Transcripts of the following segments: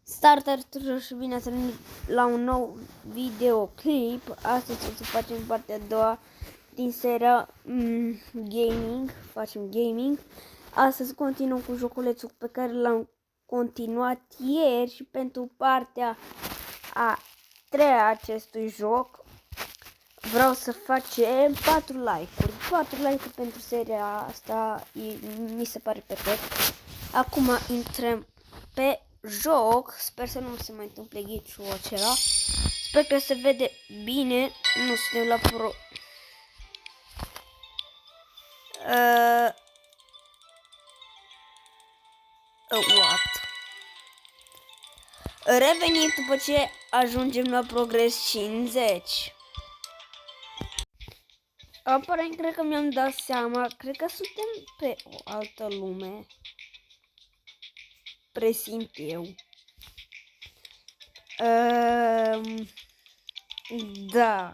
Starter tuturor și bine ați venit la un nou videoclip. Astăzi o să facem partea a doua din seria gaming. Facem gaming. Astăzi continuăm cu joculețul pe care l-am continuat ieri și pentru partea a treia acestui joc vreau să facem 4 like-uri. 4 like-uri pentru seria asta mi se pare perfect. Acum intrăm pe joc, sper să nu se mai întâmple glitch-ul acela. Sper că se vede bine. Nu suntem la pro. What? Revenim după ce ajungem la progres 50. Aparent, cred că mi-am dat seama, cred că suntem pe o altă lume. Presimt eu. Da.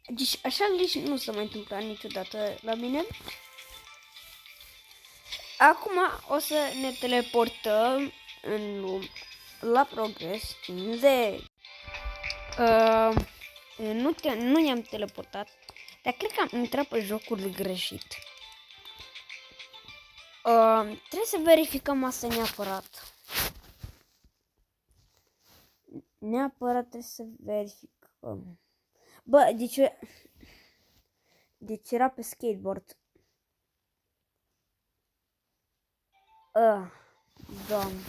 Deci așa nici nu s-a mai întâmplat niciodată la mine. Acum o să ne teleportăm în lume, la progres 50. Nu ne-am teleportat, dar cred că am intrat pe jocul greșit. Trebuie să verificăm asta neapărat. Neapărat trebuie să verificăm. Bă, deci era pe skateboard. Doamne.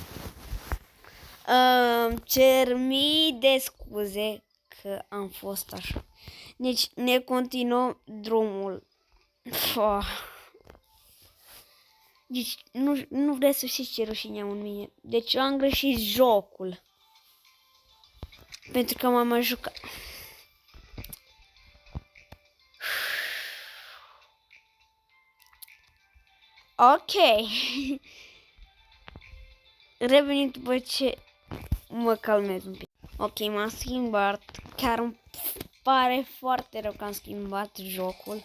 Cer mii de scuze că am fost așa. Deci ne continuăm drumul. Deci nu vreau să știți ce rușine am în mine. Deci eu am greșit jocul. Pentru că m-am mai jucat. Ok. Revenim după ce mă calmez un pic. Ok, m-am schimbat. Chiar îmi pare foarte rău că am schimbat jocul.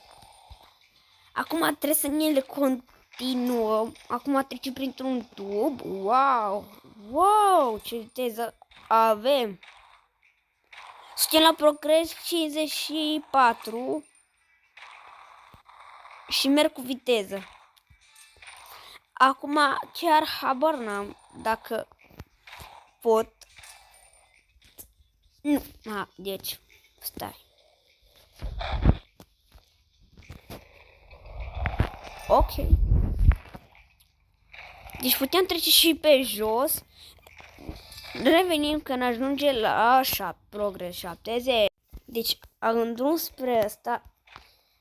Acum trebuie să ne le continuăm. Acum trecem printr-un tub. Wow! Wow! Ce viteză avem! Suntem la progres 54 și merg cu viteză. Acum chiar habar n-am dacă pot. Nu, deci stai. Ok. Deci puteam trece și pe jos. Revenim când ajunge la progres 70. Deci am drum spre asta.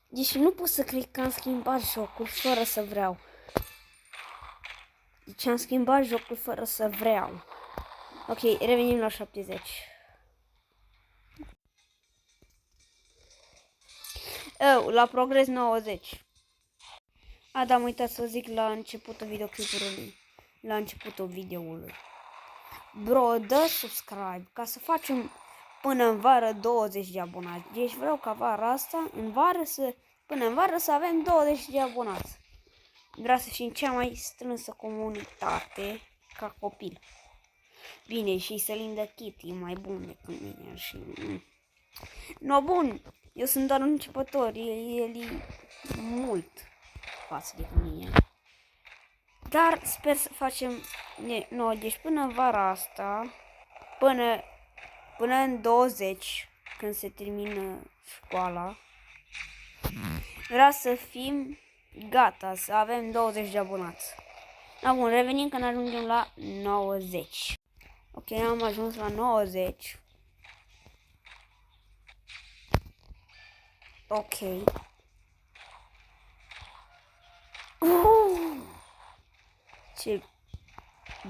Deci nu pot să cred că am schimbat jocul fără să vreau. Deci am schimbat jocul fără să vreau. Ok, revenim la 70. La progres 90. Da, am uitat să zic la începutul videoclipului. La începutul videoului. Bro, dă subscribe ca să facem până în vară 20 de abonați. Deci vreau ca vara asta, până în vară să avem 20 de abonați. Vreau să fim cea mai strânsă comunitate ca copil. Bine, și Selin the Kid e mai bun decât mine și... No, bun, eu sunt doar un începător, el e mult față de mine. Dar sper să facem... deci până în vara asta, până în 20, când se termină școala, vreau să fim gata, să avem 20 de abonați. Bun, revenim când ajungem la 90. Ok, am ajuns la 90. Ok. Ce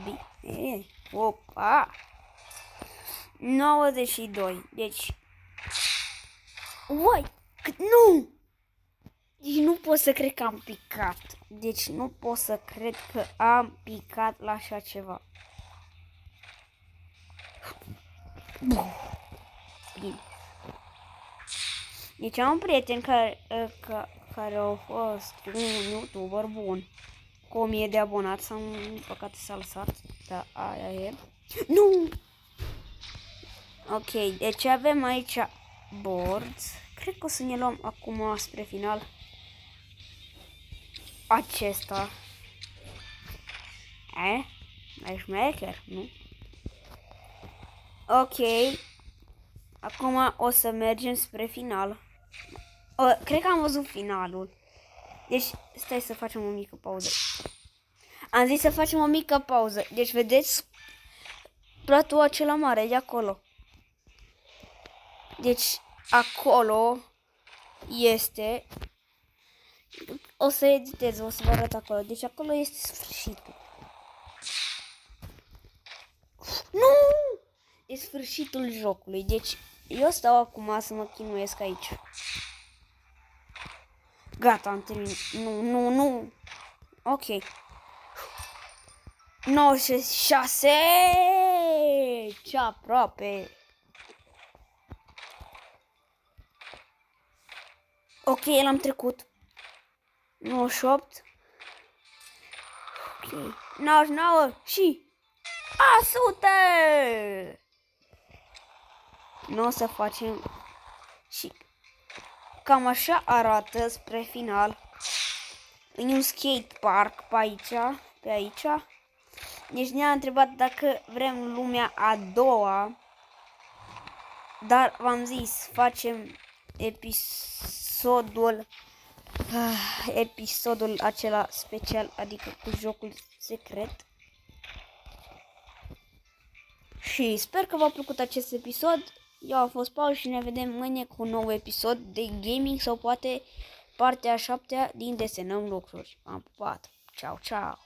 bine. Opa. 92. Deci. Uai, nu! Deci nu pot să cred că am picat. Deci nu pot să cred că am picat la așa ceva. Bine. Deci am un prieten care a fost un youtuber bun. Cu 1000 de abonați, în păcate s-a lăsat. Da, aia e. Nu! Ok, deci avem aici board. Cred că o să ne luăm acum spre final acesta. Mai șmecher, nu? Ok. Acum o să mergem spre final. Cred că am văzut finalul. Deci, stai să facem o mică pauză. Am zis să facem o mică pauză. Deci, vedeți platou acela mare de acolo. Deci, acolo este... O să editez, o să vă arăt acolo. Deci, acolo este sfârșitul. Nu! E sfârșitul jocului. Deci, eu stau acum să mă chinuiesc aici. Gata, am terminat. Nu. Ok. 96! Ce aproape! Ok, l-am trecut. 98. Ok. 99 și 100! Nu o să facem și cam așa arată spre final. În un skate park pe aici. Deci ne-a întrebat dacă vrem lumea a doua. Dar v-am zis, facem episodul acela special, adică cu jocul secret. Și sper că v-a plăcut acest episod. Eu am fost Paul și ne vedem mâine cu un nou episod de gaming sau poate partea a 7-a din Desenăm Lucruri. Am pupat. Ciao, ciao.